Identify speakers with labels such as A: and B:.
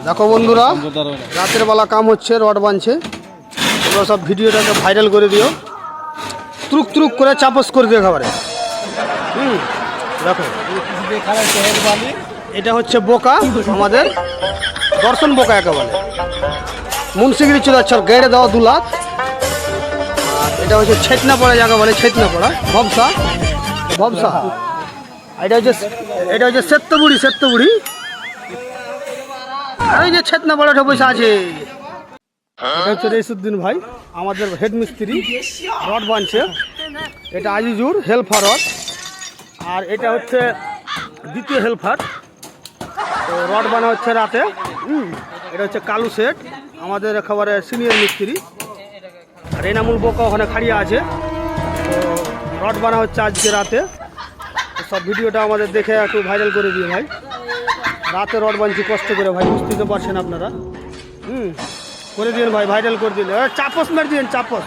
A: দেখো বন্ধুরা, রাতের বেলা কাম হচ্ছে, রড বাঁধছে। তোমরা সব ভিডিওটাকে ভাইরাল করে দিও, ত্রুক ত্রুক করে চাপস করে দিও একেবারে। দেখো, এটা হচ্ছে বোকা, আমাদের দর্শন বোকা একেবারে। মুন্সিগিরি চুরাচ্ছর গেড়ে দেওয়া 2 লাখ। আর এটা হচ্ছে ছেতনা পড়া জায়গা বলে, ছেতনা পড়া ভবসা ভবসা। এটা হচ্ছে সেত্তবুড়ি। আর এই যে ছেতনা পড়াটা বসে আছে, এটা হচ্ছে রেসুদ্দিন ভাই, আমাদের হেড মিস্ত্রি, রড বাঁধছে। এটা আজিজুর হেল্পার রড, আর এটা হচ্ছে দ্বিতীয় হেল্পার। তো রড বানা হচ্ছে রাতে। এটা হচ্ছে কালু শেঠ, আমাদের একেবারে সিনিয়র মিস্ত্রি। আর এনামুল বোকা ওখানে খাড়িয়ে আছে। তো রড বানা হচ্ছে আজকে রাতে। সব ভিডিওটা আমাদের দেখে একটু ভাইরাল করে দিও ভাই। রাতে রড বানছি কষ্ট করে ভাই, বুঝতে তো পারছেন আপনারা। করে দিন ভাই, ভাইরাল করে দিন। চাপস মেরে দিন, চাপস।